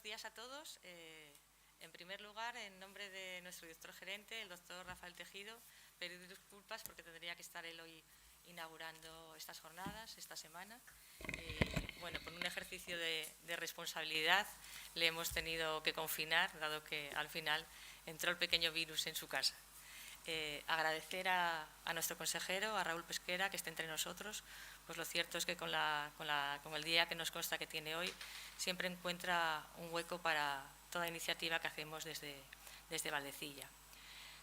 buenos días a todos. En primer lugar, en nombre de nuestro director gerente, el doctor Rafael Tejido, pedir disculpas porque tendría que estar él hoy inaugurando estas jornadas, esta semana. Bueno, por un ejercicio de responsabilidad le hemos tenido que confinar, dado que al final entró el pequeño virus en su casa. Agradecer a nuestro consejero, a Raúl Pesquera, que esté entre nosotros. Pues lo cierto es que con el día que nos consta que tiene hoy, siempre encuentra un hueco para toda iniciativa que hacemos desde Valdecilla.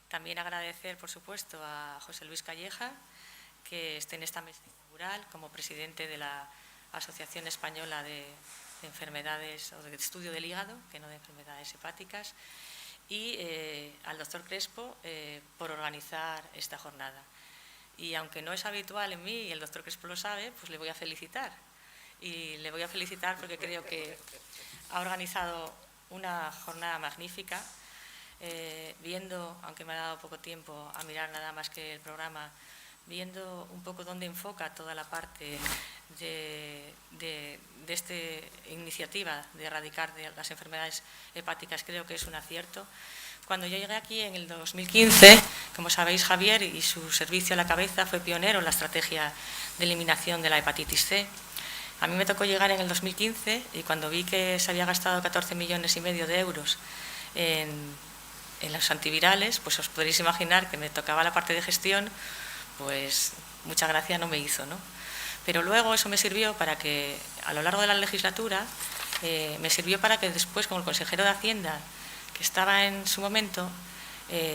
También agradecer, por supuesto, a José Luis Calleja, que esté en esta mesa inaugural como presidente de la Asociación Española de Enfermedades o de Estudio del Hígado, que no de enfermedades hepáticas, y al doctor Crespo por organizar esta jornada. Y aunque no es habitual en mí, y el doctor Crespo lo sabe, pues le voy a felicitar. Y le voy a felicitar porque creo que ha organizado una jornada magnífica, viendo, aunque me ha dado poco tiempo a mirar nada más que el programa, viendo un poco dónde enfoca toda la parte de esta iniciativa de erradicar las enfermedades hepáticas, creo que es un acierto. Cuando yo llegué aquí en el 2015, como sabéis, Javier y su servicio a la cabeza fue pionero en la estrategia de eliminación de la hepatitis C. A mí me tocó llegar en el 2015 y cuando vi que se había gastado 14,5 millones de euros en los antivirales, pues os podréis imaginar que me tocaba la parte de gestión, pues mucha gracia no me hizo, ¿no? Pero luego eso me sirvió para que, a lo largo de la legislatura, me sirvió para que después, como el consejero de Hacienda, que estaba en su momento,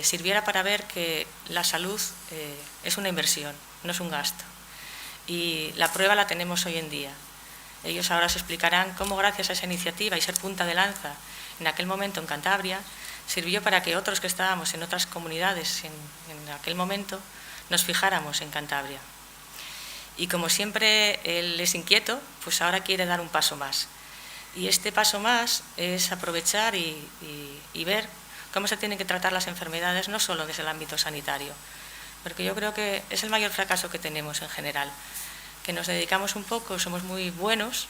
sirviera para ver que la salud es una inversión, no es un gasto. Y la prueba la tenemos hoy en día. Ellos ahora os explicarán cómo, gracias a esa iniciativa y ser punta de lanza en aquel momento en Cantabria, sirvió para que otros que estábamos en otras comunidades en aquel momento nos fijáramos en Cantabria. Y como siempre él es inquieto, pues ahora quiere dar un paso más. Y este paso más es aprovechar y ver cómo se tienen que tratar las enfermedades, no solo desde el ámbito sanitario, porque yo creo que es el mayor fracaso que tenemos en general, que nos dedicamos un poco, somos muy buenos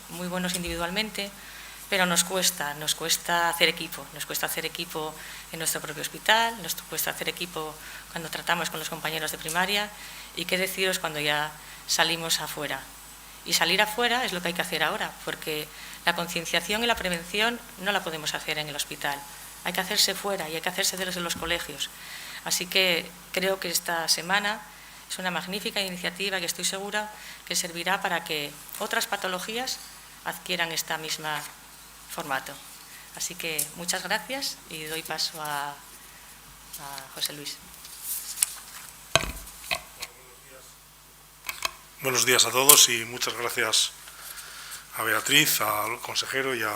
individualmente, pero nos cuesta hacer equipo, en nuestro propio hospital, nos cuesta hacer equipo cuando tratamos con los compañeros de primaria y qué deciros cuando ya salimos afuera. Y salir afuera es lo que hay que hacer ahora, porque la concienciación y la prevención no la podemos hacer en el hospital. Hay que hacerse fuera y hay que hacerse desde los colegios. Así que creo que esta semana es una magnífica iniciativa que estoy segura que servirá para que otras patologías adquieran este mismo formato. Así que muchas gracias y doy paso a José Luis. Buenos días a todos y muchas gracias a Beatriz, al consejero y a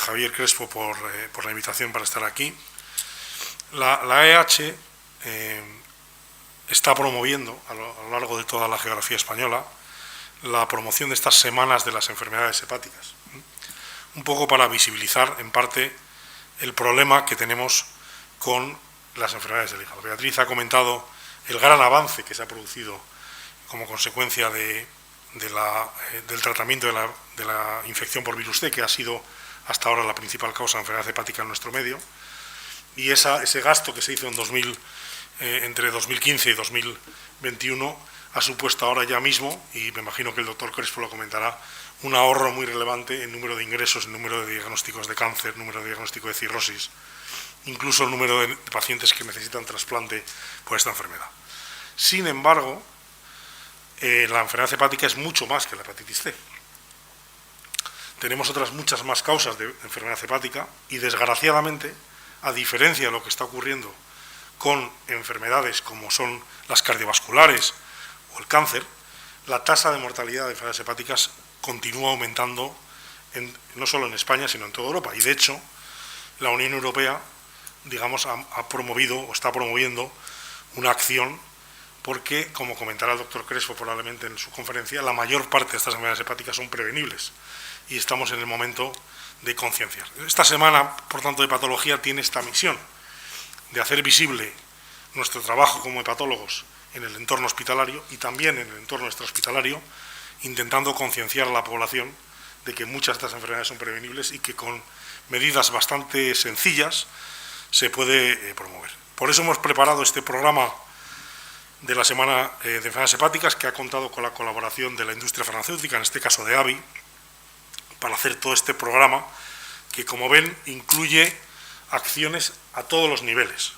Javier Crespo por la invitación para estar aquí. La AEH está promoviendo a lo largo de toda la geografía española la promoción de estas semanas de las enfermedades hepáticas, un poco para visibilizar en parte el problema que tenemos con las enfermedades del hígado. Beatriz ha comentado el gran avance que se ha producido como consecuencia del tratamiento de la infección por virus C, que ha sido hasta ahora la principal causa de enfermedad hepática en nuestro medio, y ese gasto que se hizo entre 2015 y 2021 ha supuesto ahora ya mismo, y me imagino que el doctor Crespo lo comentará, un ahorro muy relevante en número de ingresos, en número de diagnósticos de cáncer, número de diagnóstico de cirrosis, incluso el número de pacientes que necesitan trasplante por esta enfermedad. Sin embargo, la enfermedad hepática es mucho más que la hepatitis C. Tenemos otras muchas más causas de enfermedad hepática y, desgraciadamente, a diferencia de lo que está ocurriendo con enfermedades como son las cardiovasculares o el cáncer, la tasa de mortalidad de enfermedades hepáticas continúa aumentando no solo en España, sino en toda Europa. Y, de hecho, la Unión Europea, digamos, ha promovido o está promoviendo una acción porque, como comentará el doctor Crespo probablemente en su conferencia, la mayor parte de estas enfermedades hepáticas son prevenibles y estamos en el momento de concienciar. Esta semana, por tanto, de patología tiene esta misión de hacer visible nuestro trabajo como hepatólogos en el entorno hospitalario y también en el entorno extrahospitalario, intentando concienciar a la población de que muchas de estas enfermedades son prevenibles y que con medidas bastante sencillas se puede promover. Por eso hemos preparado este programa de la Semana de Enfermedades Hepáticas, que ha contado con la colaboración de la industria farmacéutica, en este caso de AVI, para hacer todo este programa que, como ven, incluye acciones a todos los niveles.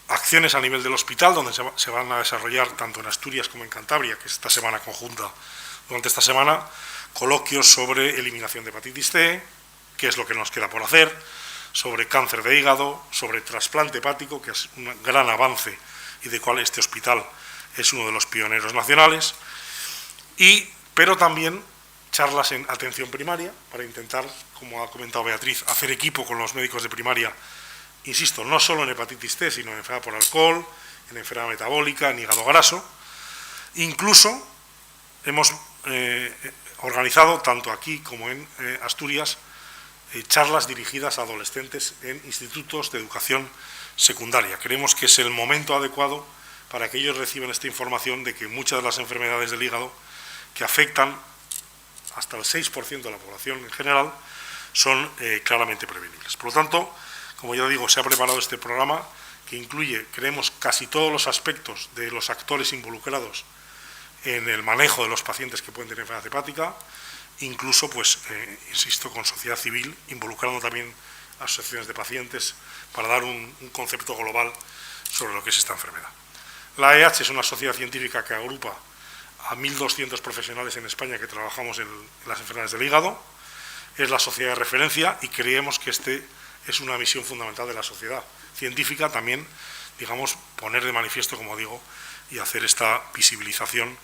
Acciones a nivel del hospital, donde se van a desarrollar tanto en Asturias como en Cantabria, que es esta semana conjunta, durante esta semana, coloquios sobre eliminación de hepatitis C, qué es lo que nos queda por hacer, sobre cáncer de hígado, sobre trasplante hepático, que es un gran avance y de cual este hospital es uno de los pioneros nacionales, pero también charlas en atención primaria, para intentar, como ha comentado Beatriz, hacer equipo con los médicos de primaria, insisto, no solo en hepatitis C, sino en enfermedad por alcohol, en enfermedad metabólica, en hígado graso. Incluso hemos organizado, tanto aquí como en Asturias, charlas dirigidas a adolescentes en institutos de educación secundaria. Creemos que es el momento adecuado para que ellos reciban esta información de que muchas de las enfermedades del hígado, que afectan hasta el 6% de la población en general, son claramente prevenibles. Por lo tanto, como ya digo, se ha preparado este programa que incluye, creemos, casi todos los aspectos de los actores involucrados en el manejo de los pacientes que pueden tener enfermedad hepática, incluso, pues, insisto, con sociedad civil, involucrando también asociaciones de pacientes para dar un concepto global sobre lo que es esta enfermedad. La AEH es una sociedad científica que agrupa a 1.200 profesionales en España que trabajamos en las enfermedades del hígado. Es la sociedad de referencia y creemos que este es una misión fundamental de la sociedad científica, también, digamos, poner de manifiesto, como digo, y hacer esta visibilización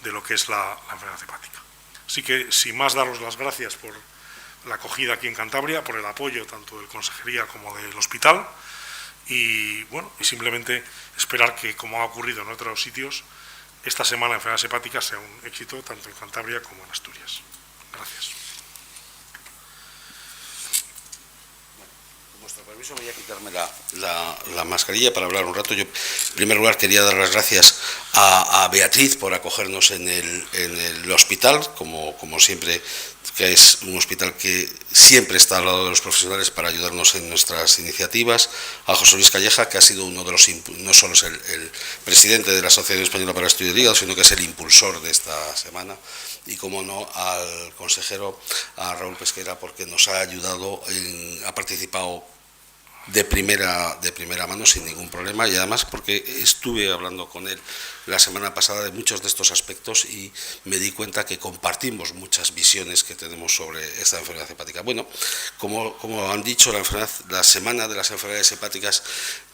de lo que es la enfermedad hepática. Así que, sin más, daros las gracias por la acogida aquí en Cantabria, por el apoyo tanto de Consejería como del hospital, y bueno, y simplemente esperar que, como ha ocurrido en otros sitios, esta semana de enfermedades hepáticas sea un éxito tanto en Cantabria como en Asturias. Gracias. Con vuestro permiso voy a quitarme la mascarilla para hablar un rato. Yo, en primer lugar, quería dar las gracias a Beatriz por acogernos en el hospital, como siempre, que es un hospital que siempre está al lado de los profesionales para ayudarnos en nuestras iniciativas, a José Luis Calleja, que ha sido uno de los, no solo es el presidente de la Sociedad Española para el Estudio del Hígado, sino que es el impulsor de esta semana, y como no, al consejero, a Raúl Pesquera, porque nos ha ayudado, ha participado de primera mano sin ningún problema, y además porque estuve hablando con él la semana pasada de muchos de estos aspectos y me di cuenta que compartimos muchas visiones que tenemos sobre esta enfermedad hepática. Bueno, como han dicho, la Semana de las Enfermedades Hepáticas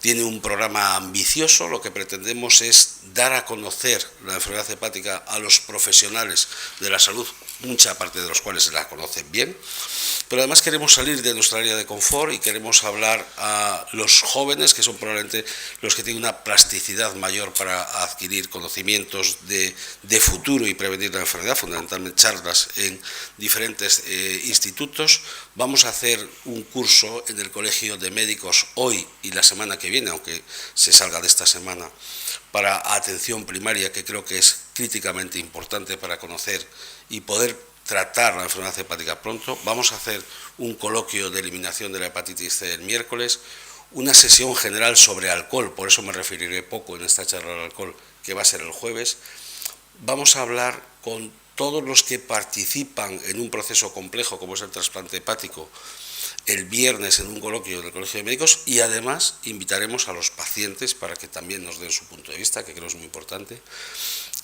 tiene un programa ambicioso. Lo que pretendemos es dar a conocer la enfermedad hepática a los profesionales de la salud, mucha parte de los cuales se la conocen bien, pero además queremos salir de nuestra área de confort y queremos hablar a los jóvenes, que son probablemente los que tienen una plasticidad mayor para adquirir conocimientos de futuro y prevenir la enfermedad, fundamentalmente charlas en diferentes institutos. Vamos a hacer un curso en el Colegio de Médicos hoy y la semana que viene, aunque se salga de esta semana, para atención primaria, que creo que es críticamente importante para conocer y poder tratar la enfermedad hepática pronto. Vamos a hacer un coloquio de eliminación de la hepatitis C el miércoles, una sesión general sobre alcohol, por eso me referiré poco en esta charla al alcohol, que va a ser el jueves. Vamos a hablar con todos los que participan en un proceso complejo como es el trasplante hepático el viernes en un coloquio del Colegio de Médicos, y además invitaremos a los pacientes para que también nos den su punto de vista, que creo es muy importante.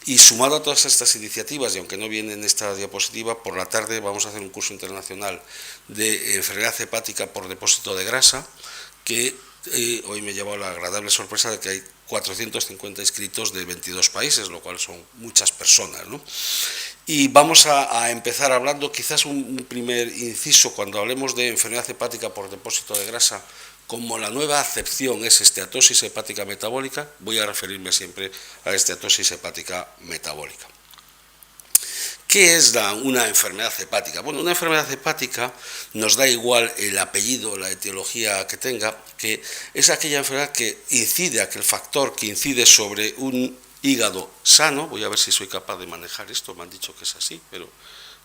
Y sumado a todas estas iniciativas, y aunque no viene en esta diapositiva, por la tarde vamos a hacer un curso internacional de enfermedad hepática por depósito de grasa, que hoy me he llevado la agradable sorpresa de que hay 450 inscritos de 22 países, lo cual son muchas personas, ¿no? Y vamos a empezar hablando, quizás un primer inciso, cuando hablemos de enfermedad hepática por depósito de grasa, como la nueva acepción es esteatosis hepática metabólica, voy a referirme siempre a esteatosis hepática metabólica. ¿Qué es una enfermedad hepática? Bueno, una enfermedad hepática nos da igual el apellido, la etiología que tenga, que es aquella enfermedad que incide, aquel factor que incide sobre un hígado sano. Voy a ver si soy capaz de manejar esto, me han dicho que es así, pero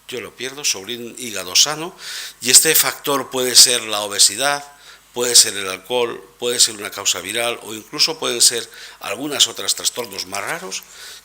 yo lo pierdo sobre un hígado sano, y este factor puede ser la obesidad, puede ser el alcohol, puede ser una causa viral o incluso pueden ser algunas otras trastornos más raros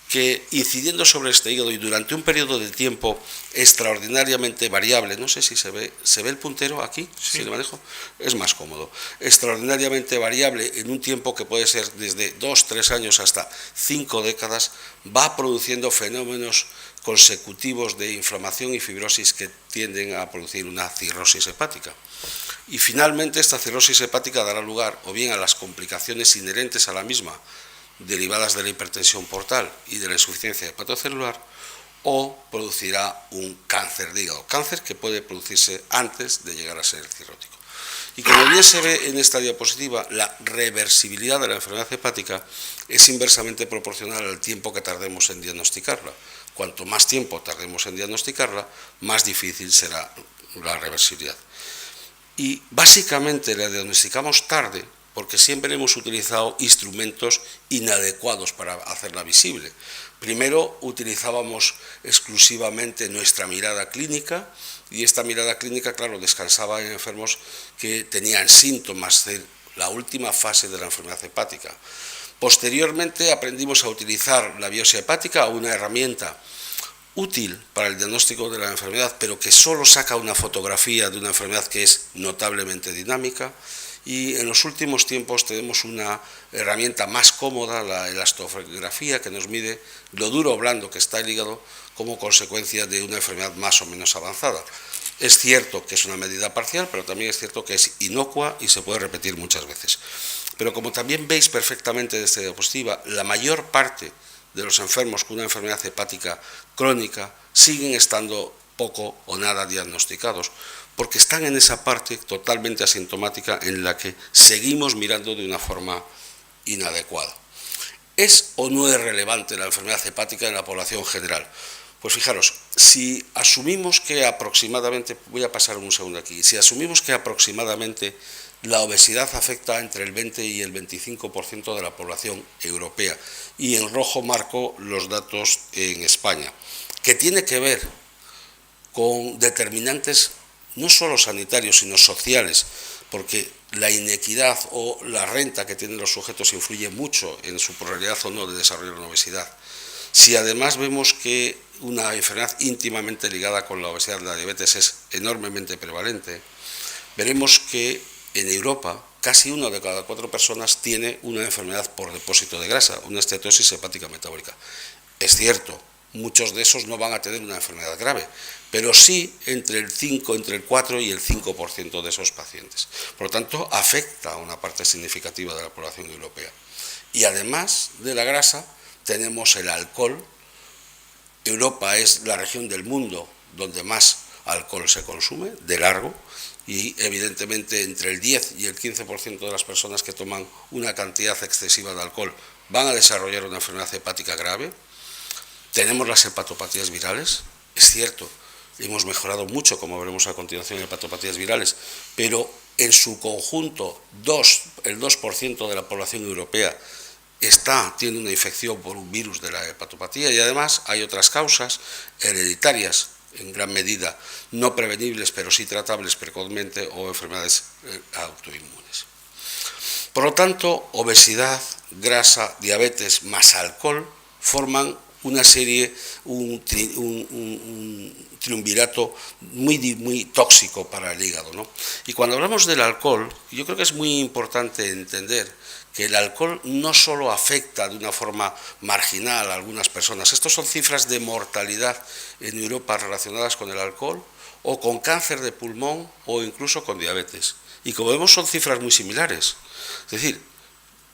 que, incidiendo sobre este hígado y durante un periodo de tiempo extraordinariamente variable, no sé si se ve el puntero aquí, sí. Si lo manejo, es más cómodo, extraordinariamente variable en un tiempo que puede ser desde 2, 3 años hasta 5 décadas, va produciendo fenómenos consecutivos de inflamación y fibrosis que tienden a producir una cirrosis hepática. Y finalmente esta cirrosis hepática dará lugar o bien a las complicaciones inherentes a la misma, derivadas de la hipertensión portal y de la insuficiencia hepatocelular, o producirá un cáncer de hígado, cáncer que puede producirse antes de llegar a ser cirrótico. Y como bien se ve en esta diapositiva, la reversibilidad de la enfermedad hepática es inversamente proporcional al tiempo que tardemos en diagnosticarla. Cuanto más tiempo tardemos en diagnosticarla, más difícil será la reversibilidad. Y básicamente la diagnosticamos tarde porque siempre hemos utilizado instrumentos inadecuados para hacerla visible. Primero utilizábamos exclusivamente nuestra mirada clínica, y esta mirada clínica, claro, descansaba en enfermos que tenían síntomas de la última fase de la enfermedad hepática. Posteriormente aprendimos a utilizar la biopsia hepática, una herramienta útil para el diagnóstico de la enfermedad, pero que solo saca una fotografía de una enfermedad que es notablemente dinámica. Y en los últimos tiempos tenemos una herramienta más cómoda, la elastografía, que nos mide lo duro o blando que está el hígado como consecuencia de una enfermedad más o menos avanzada. Es cierto que es una medida parcial, pero también es cierto que es inocua y se puede repetir muchas veces. Pero como también veis perfectamente de esta diapositiva, la mayor parte de los enfermos con una enfermedad hepática crónica siguen estando poco o nada diagnosticados, porque están en esa parte totalmente asintomática en la que seguimos mirando de una forma inadecuada. ¿Es o no es relevante la enfermedad hepática en la población general? Pues fijaros, si asumimos que aproximadamente, voy a pasar un segundo aquí, si asumimos que aproximadamente la obesidad afecta entre el 20 y el 25% de la población europea, y en rojo marco los datos en España, que tiene que ver con determinantes no solo sanitarios, sino sociales, porque la inequidad o la renta que tienen los sujetos influye mucho en su probabilidad o no de desarrollar una obesidad. Si además vemos que una enfermedad íntimamente ligada con la obesidad, la diabetes, es enormemente prevalente, veremos que en Europa casi 1 de cada 4 personas tiene una enfermedad por depósito de grasa, una esteatosis hepática metabólica. Es cierto, muchos de esos no van a tener una enfermedad grave, pero sí entre el 4 y el 5% de esos pacientes. Por lo tanto, afecta a una parte significativa de la población europea. Y además de la grasa, tenemos el alcohol. Europa es la región del mundo donde más alcohol se consume, de largo, y evidentemente entre el 10 y el 15% de las personas que toman una cantidad excesiva de alcohol van a desarrollar una enfermedad hepática grave. Tenemos las hepatopatías virales, es cierto, hemos mejorado mucho, como veremos a continuación, en hepatopatías virales, pero en su conjunto el 2% de la población europea tiene una infección por un virus de la hepatopatía, y además hay otras causas hereditarias, en gran medida no prevenibles, pero sí tratables precozmente, o enfermedades autoinmunes. Por lo tanto, obesidad, grasa, diabetes más alcohol forman una serie, un triunvirato muy tóxico para el hígado, ¿no? Y cuando hablamos del alcohol, yo creo que es muy importante entender que el alcohol no solo afecta de una forma marginal a algunas personas. Estas son cifras de mortalidad en Europa relacionadas con el alcohol, o con cáncer de pulmón, o incluso con diabetes. Y como vemos, son cifras muy similares. Es decir,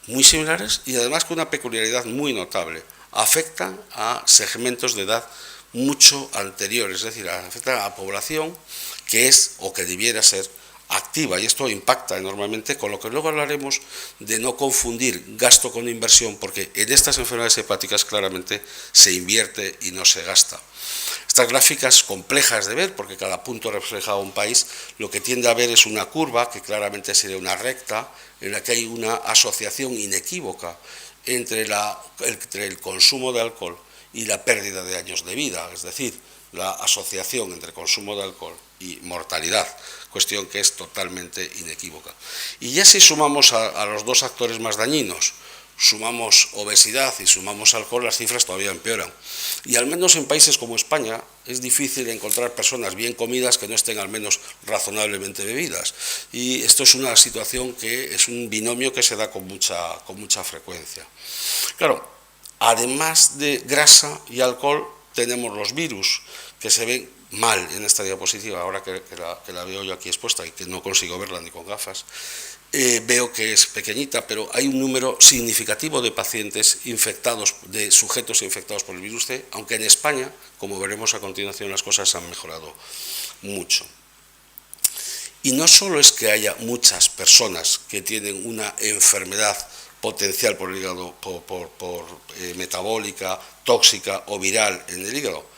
muy similares, y además con una peculiaridad muy notable. Afectan a segmentos de edad mucho anteriores, es decir, afectan a la población que es o que debiera ser activa, y esto impacta enormemente, con lo que luego hablaremos de no confundir gasto con inversión, porque en estas enfermedades hepáticas claramente se invierte y no se gasta. Estas gráficas complejas de ver, porque cada punto refleja un país, lo que tiende a ver es una curva que claramente sería una recta, en la que hay una asociación inequívoca entre el consumo de alcohol y la pérdida de años de vida, es decir, la asociación entre consumo de alcohol y mortalidad, cuestión que es totalmente inequívoca. Y ya si sumamos a los dos actores más dañinos, sumamos obesidad y sumamos alcohol, las cifras todavía empeoran. Y al menos en países como España es difícil encontrar personas bien comidas que no estén al menos razonablemente bebidas. Y esto es una situación que es un binomio que se da con mucha frecuencia. Claro, además de grasa y alcohol, tenemos los virus, que se ven mal en esta diapositiva, ahora que la veo yo aquí expuesta y que no consigo verla ni con gafas. Veo que es pequeñita, pero hay un número significativo de pacientes infectados, de sujetos infectados por el virus C, aunque en España, como veremos a continuación, las cosas han mejorado mucho. Y no solo es que haya muchas personas que tienen una enfermedad potencial por el hígado, metabólica, tóxica o viral en el hígado,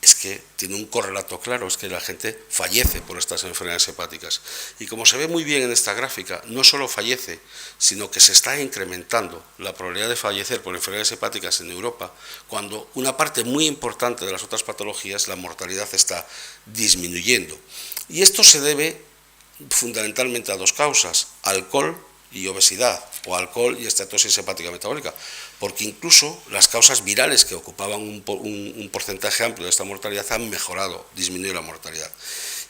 es que tiene un correlato claro, es que la gente fallece por estas enfermedades hepáticas. Y como se ve muy bien en esta gráfica, no solo fallece, sino que se está incrementando la probabilidad de fallecer por enfermedades hepáticas en Europa, cuando una parte muy importante de las otras patologías, la mortalidad está disminuyendo. Y esto se debe fundamentalmente a dos causas: alcohol y obesidad, o alcohol y esteatosis hepática metabólica, porque incluso las causas virales que ocupaban un porcentaje amplio de esta mortalidad han mejorado, disminuido la mortalidad.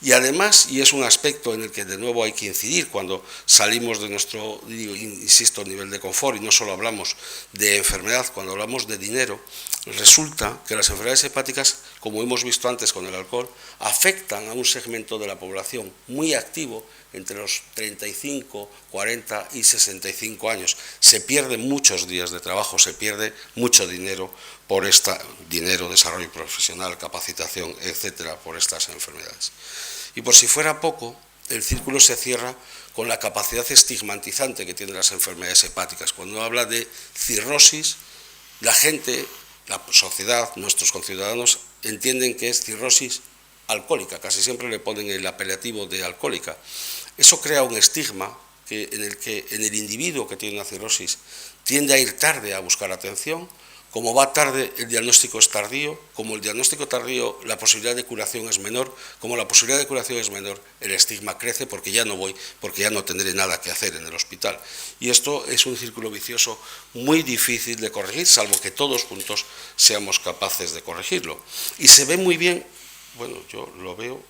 Y además, y es un aspecto en el que de nuevo hay que incidir cuando salimos de nuestro, insisto, nivel de confort, y no solo hablamos de enfermedad, cuando hablamos de dinero, resulta que las enfermedades hepáticas, como hemos visto antes con el alcohol, afectan a un segmento de la población muy activo entre los 35, 40 y 65 años. Se pierden muchos días de trabajo, se pierde mucho dinero por dinero, desarrollo profesional, capacitación, etcétera, por estas enfermedades. Y por si fuera poco, el círculo se cierra con la capacidad estigmatizante que tienen las enfermedades hepáticas. Cuando habla de cirrosis, la gente, la sociedad, nuestros conciudadanos, entienden que es cirrosis alcohólica, casi siempre le ponen el apelativo de alcohólica. Eso crea un estigma en el que en el individuo que tiene una cirrosis tiende a ir tarde a buscar atención. Como va tarde, el diagnóstico es tardío. Como el diagnóstico tardío, la posibilidad de curación es menor. Como la posibilidad de curación es menor, el estigma crece porque ya no voy, porque ya no tendré nada que hacer en el hospital. Y esto es un círculo vicioso muy difícil de corregir, salvo que todos juntos seamos capaces de corregirlo. Y se ve muy bien, bueno, yo lo veo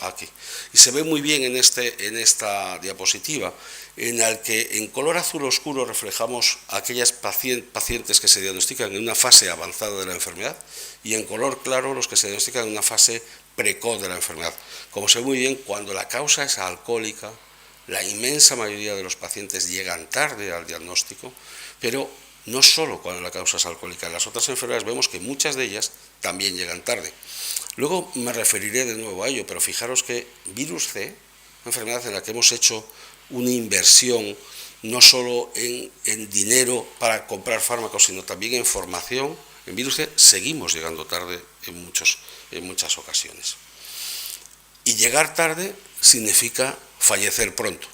aquí, y se ve muy bien en esta diapositiva, en la que en color azul oscuro reflejamos aquellas pacientes que se diagnostican en una fase avanzada de la enfermedad, y en color claro los que se diagnostican en una fase precoz de la enfermedad. Como se ve muy bien, cuando la causa es alcohólica, la inmensa mayoría de los pacientes llegan tarde al diagnóstico, pero no solo cuando la causa es alcohólica, en las otras enfermedades vemos que muchas de ellas también llegan tarde. Luego me referiré de nuevo a ello, pero fijaros que virus C, una enfermedad en la que hemos hecho una inversión no solo en dinero para comprar fármacos, sino también en formación, en virus C seguimos llegando tarde en muchas ocasiones. Y llegar tarde significa fallecer pronto.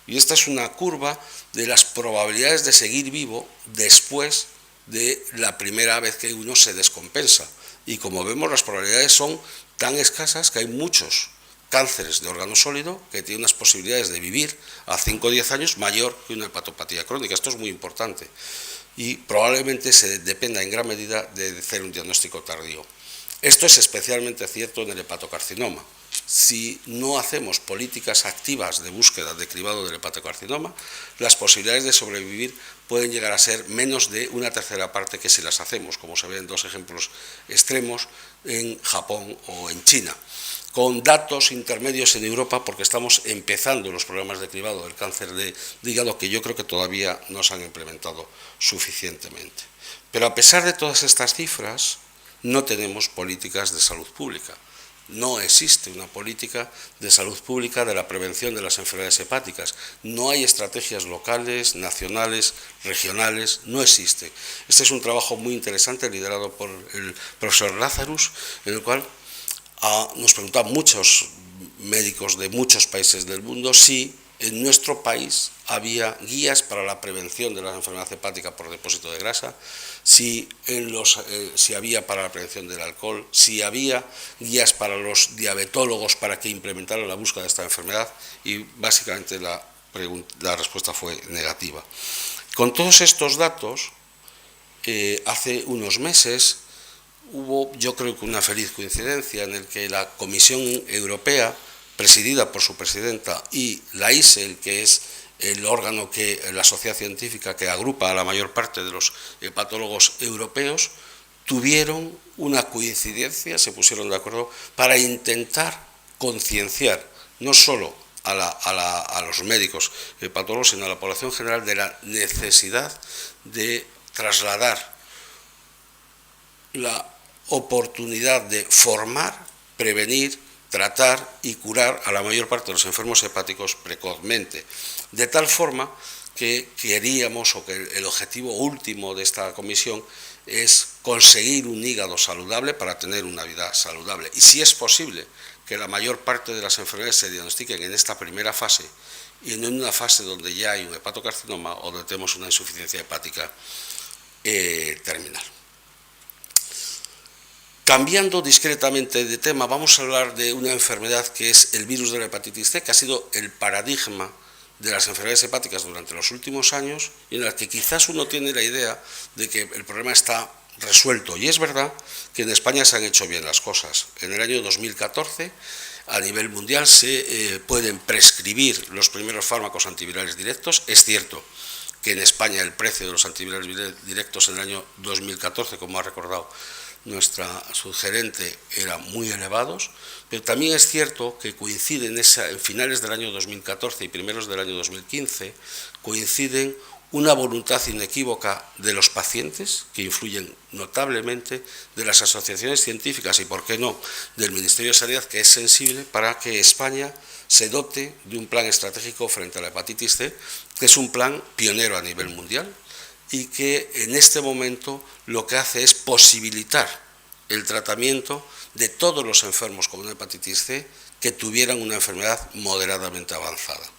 Y esta es una curva de las probabilidades de seguir vivo después de la primera vez que uno se descompensa. Y como vemos, las probabilidades son tan escasas que hay muchos cánceres de órgano sólido que tienen unas posibilidades de vivir a 5 o 10 años mayor que una hepatopatía crónica. Esto es muy importante y probablemente se dependa en gran medida de hacer un diagnóstico tardío. Esto es especialmente cierto en el hepatocarcinoma. Si no hacemos políticas activas de búsqueda de cribado del hepatocarcinoma, las posibilidades de sobrevivir pueden llegar a ser menos de una tercera parte que si las hacemos, como se ve en dos ejemplos extremos, en Japón o en China, con datos intermedios en Europa, porque estamos empezando los programas de cribado del cáncer de hígado que yo creo que todavía no se han implementado suficientemente. Pero a pesar de todas estas cifras, no tenemos políticas de salud pública. No existe una política de salud pública de la prevención de las enfermedades hepáticas. No hay estrategias locales, nacionales, regionales, no existe. Este es un trabajo muy interesante liderado por el profesor Lazarus, en el cual nos preguntan muchos médicos de muchos países del mundo si en nuestro país había guías para la prevención de la enfermedad hepática por depósito de grasa, si había para la prevención del alcohol, si había guías para los diabetólogos para que implementaran la búsqueda de esta enfermedad, y básicamente la respuesta fue negativa. Con todos estos datos, hace unos meses hubo, yo creo que una feliz coincidencia en el que la Comisión Europea, presidida por su presidenta, y la ISEL, que es el órgano la sociedad científica que agrupa a la mayor parte de los hepatólogos europeos, tuvieron una coincidencia, se pusieron de acuerdo para intentar concienciar no solo a los médicos hepatólogos, sino a la población general de la necesidad de trasladar la oportunidad de formar, prevenir, tratar y curar a la mayor parte de los enfermos hepáticos precozmente, de tal forma que queríamos, o que el objetivo último de esta comisión es conseguir un hígado saludable para tener una vida saludable, y si es posible que la mayor parte de las enfermedades se diagnostiquen en esta primera fase y en una fase donde ya hay un hepatocarcinoma o donde tenemos una insuficiencia hepática terminal. Cambiando discretamente de tema, vamos a hablar de una enfermedad que es el virus de la hepatitis C, que ha sido el paradigma de las enfermedades hepáticas durante los últimos años, y en la que quizás uno tiene la idea de que el problema está resuelto. Y es verdad que en España se han hecho bien las cosas. En el año 2014, a nivel mundial, se pueden prescribir los primeros fármacos antivirales directos. Es cierto que en España el precio de los antivirales directos en el año 2014, como ha recordado nuestra subgerente, eran muy elevados, pero también es cierto que coinciden en finales del año 2014 y primeros del año 2015, coinciden una voluntad inequívoca de los pacientes, que influyen notablemente, de las asociaciones científicas y, por qué no, del Ministerio de Sanidad, que es sensible, para que España se dote de un plan estratégico frente a la hepatitis C, que es un plan pionero a nivel mundial y que en este momento lo que hace es posibilitar el tratamiento de todos los enfermos con una hepatitis C que tuvieran una enfermedad moderadamente avanzada.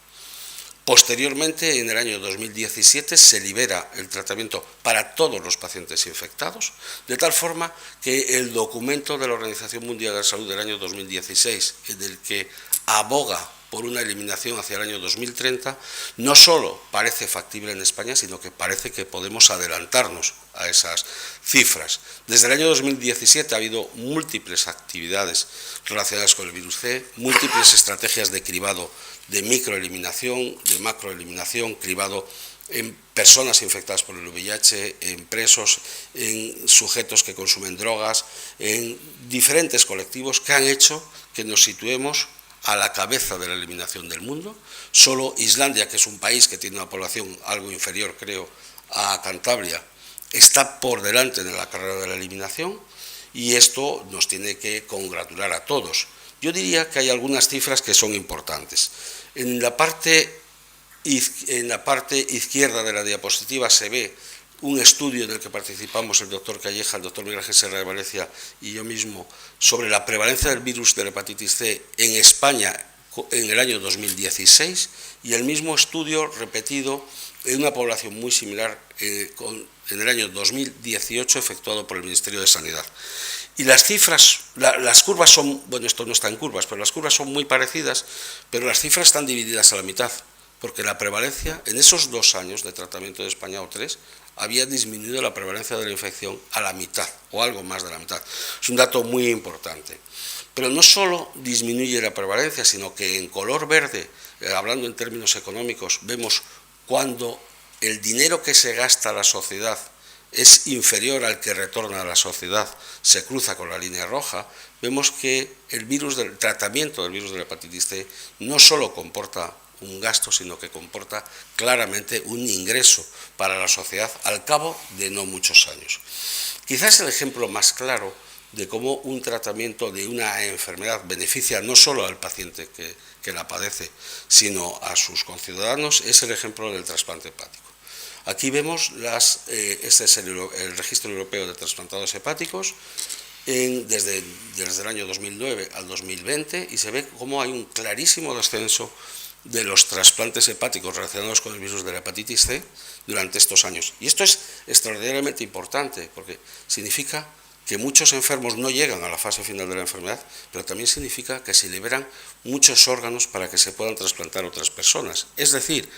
Posteriormente, en el año 2017, se libera el tratamiento para todos los pacientes infectados, de tal forma que el documento de la Organización Mundial de la Salud del año 2016, en el que aboga por una eliminación hacia el año 2030, no solo parece factible en España, sino que parece que podemos adelantarnos a esas cifras. Desde el año 2017 ha habido múltiples actividades relacionadas con el virus C, múltiples estrategias de cribado de microeliminación, de macroeliminación, cribado en personas infectadas por el VIH, en presos, en sujetos que consumen drogas, en diferentes colectivos que han hecho que nos situemos a la cabeza de la eliminación del mundo. Solo Islandia, que es un país que tiene una población algo inferior, creo, a Cantabria, está por delante en la carrera de la eliminación, y esto nos tiene que congratular a todos. Yo diría que hay algunas cifras que son importantes. En la parte izquierda de la diapositiva se ve un estudio en el que participamos el doctor Calleja, el doctor Miguel Ángel Serra de Valencia y yo mismo, sobre la prevalencia del virus de la hepatitis C en España en el año 2016, y el mismo estudio repetido en una población muy similar en el año 2018, efectuado por el Ministerio de Sanidad. Y las cifras, las curvas son, bueno, esto no está en curvas, pero las curvas son muy parecidas, pero las cifras están divididas a la mitad, porque la prevalencia, en esos 2 años de tratamiento de España, o 3, había disminuido la prevalencia de la infección a la mitad, o algo más de la mitad. Es un dato muy importante. Pero no solo disminuye la prevalencia, sino que en color verde, hablando en términos económicos, vemos cuando el dinero que se gasta a la sociedad es inferior al que retorna a la sociedad, se cruza con la línea roja, vemos que el tratamiento del virus de la hepatitis C no solo comporta un gasto, sino que comporta claramente un ingreso para la sociedad al cabo de no muchos años. Quizás el ejemplo más claro de cómo un tratamiento de una enfermedad beneficia no solo al paciente que la padece, sino a sus conciudadanos, es el ejemplo del trasplante hepático. Aquí vemos, este es el Registro Europeo de Trasplantados Hepáticos, desde el año 2009 al 2020, y se ve cómo hay un clarísimo descenso de los trasplantes hepáticos relacionados con el virus de la hepatitis C durante estos años. Y esto es extraordinariamente importante porque significa que muchos enfermos no llegan a la fase final de la enfermedad, pero también significa que se liberan muchos órganos para que se puedan trasplantar a otras personas. Es decir,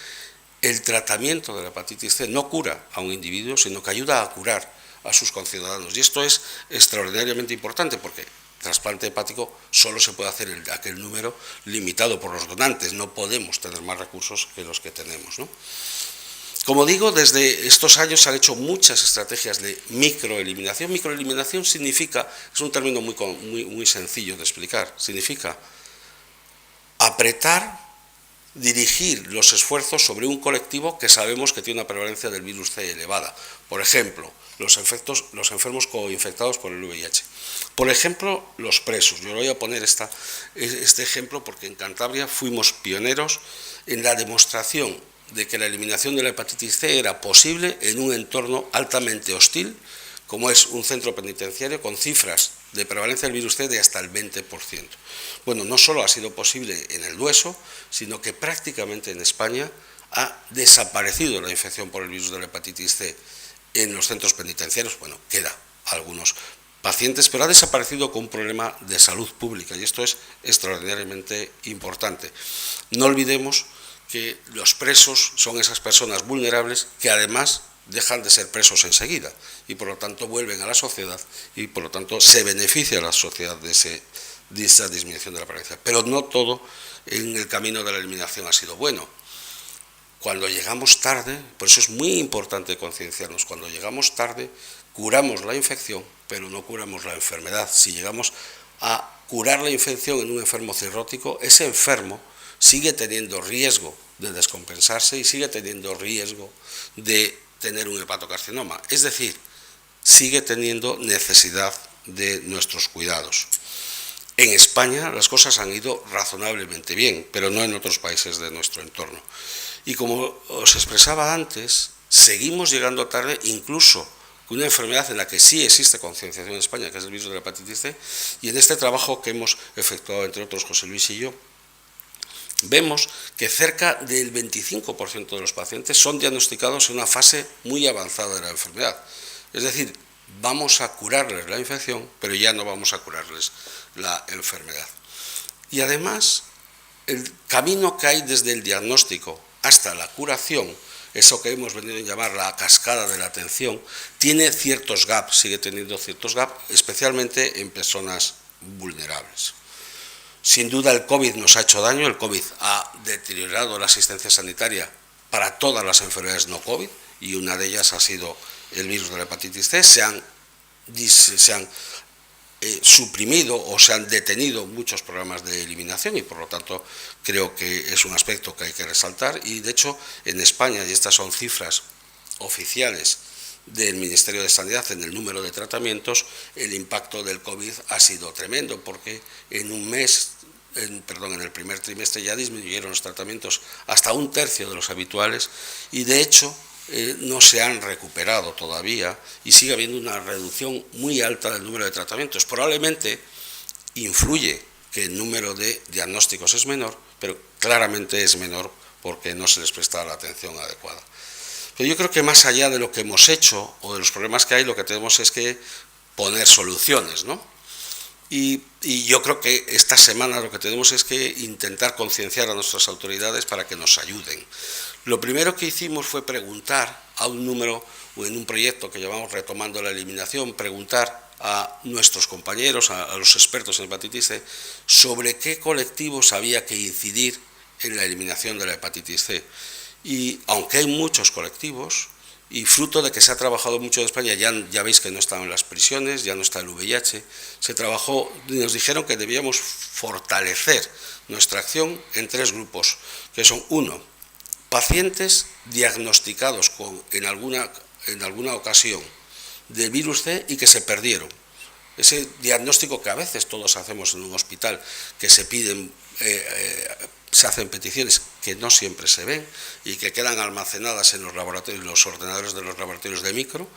el tratamiento de la hepatitis C no cura a un individuo, sino que ayuda a curar a sus conciudadanos. Y esto es extraordinariamente importante porque trasplante hepático solo se puede hacer aquel número limitado por los donantes, no podemos tener más recursos que los que tenemos, ¿no? Como digo, desde estos años se han hecho muchas estrategias de microeliminación. Microeliminación significa, es un término muy sencillo de explicar, significa apretar, dirigir los esfuerzos sobre un colectivo que sabemos que tiene una prevalencia del virus C elevada. Por ejemplo, los enfermos coinfectados por el VIH. Por ejemplo, los presos. Yo voy a poner este ejemplo porque en Cantabria fuimos pioneros en la demostración de que la eliminación de la hepatitis C era posible en un entorno altamente hostil, como es un centro penitenciario con cifras de prevalencia del virus C de hasta el 20%. Bueno, no solo ha sido posible en el Dueso, sino que prácticamente en España ha desaparecido la infección por el virus de la hepatitis C en los centros penitenciarios. Bueno, queda algunos pacientes, pero ha desaparecido con un problema de salud pública y esto es extraordinariamente importante. No olvidemos que los presos son esas personas vulnerables que además dejan de ser presos enseguida y por lo tanto vuelven a la sociedad y por lo tanto se beneficia a la sociedad de esa disminución de la prevalencia. Pero no todo en el camino de la eliminación ha sido bueno. Cuando llegamos tarde, por eso es muy importante concienciarnos, cuando llegamos tarde curamos la infección, pero no curamos la enfermedad. Si llegamos a curar la infección en un enfermo cirrótico, ese enfermo sigue teniendo riesgo de descompensarse y sigue teniendo riesgo de tener un hepatocarcinoma. Es decir, sigue teniendo necesidad de nuestros cuidados. En España las cosas han ido razonablemente bien, pero no en otros países de nuestro entorno. Y como os expresaba antes, seguimos llegando tarde incluso con una enfermedad en la que sí existe concienciación en España, que es el virus de la hepatitis C, y en este trabajo que hemos efectuado, entre otros, José Luis y yo, vemos que cerca del 25% de los pacientes son diagnosticados en una fase muy avanzada de la enfermedad. Es decir, vamos a curarles la infección, pero ya no vamos a curarles la enfermedad. Y además, el camino que hay desde el diagnóstico hasta la curación, eso que hemos venido a llamar la cascada de la atención, tiene ciertos gaps, sigue teniendo ciertos gaps, especialmente en personas vulnerables. Sin duda el COVID nos ha hecho daño, el COVID ha deteriorado la asistencia sanitaria para todas las enfermedades no COVID y una de ellas ha sido el virus de la hepatitis C. Se han suprimido o se han detenido muchos programas de eliminación y por lo tanto creo que es un aspecto que hay que resaltar y de hecho en España, y estas son cifras oficiales del Ministerio de Sanidad en el número de tratamientos, el impacto del COVID ha sido tremendo porque en un mes, en el primer trimestre ya disminuyeron los tratamientos hasta un tercio de los habituales y de hecho no se han recuperado todavía y sigue habiendo una reducción muy alta del número de tratamientos. Probablemente influye que el número de diagnósticos es menor, pero claramente es menor porque no se les presta la atención adecuada. Pero yo creo que más allá de lo que hemos hecho o de los problemas que hay, lo que tenemos es que poner soluciones, ¿no? Y yo creo que esta semana lo que tenemos es que intentar concienciar a nuestras autoridades para que nos ayuden. Lo primero que hicimos fue preguntar a un número, o en un proyecto que llamamos Retomando la Eliminación, preguntar a nuestros compañeros, a los expertos en hepatitis C, sobre qué colectivos había que incidir en la eliminación de la hepatitis C. Y aunque hay muchos colectivos, y fruto de que se ha trabajado mucho en España, ya veis que no están en las prisiones, ya no está el VIH, se trabajó, nos dijeron que debíamos fortalecer nuestra acción en 3 grupos, que son: 1, pacientes diagnosticados en alguna ocasión de virus C y que se perdieron. Ese diagnóstico que a veces todos hacemos en un hospital, que se piden, se hacen peticiones que no siempre se ven y que quedan almacenadas en los laboratorios, los ordenadores de los laboratorios de micro,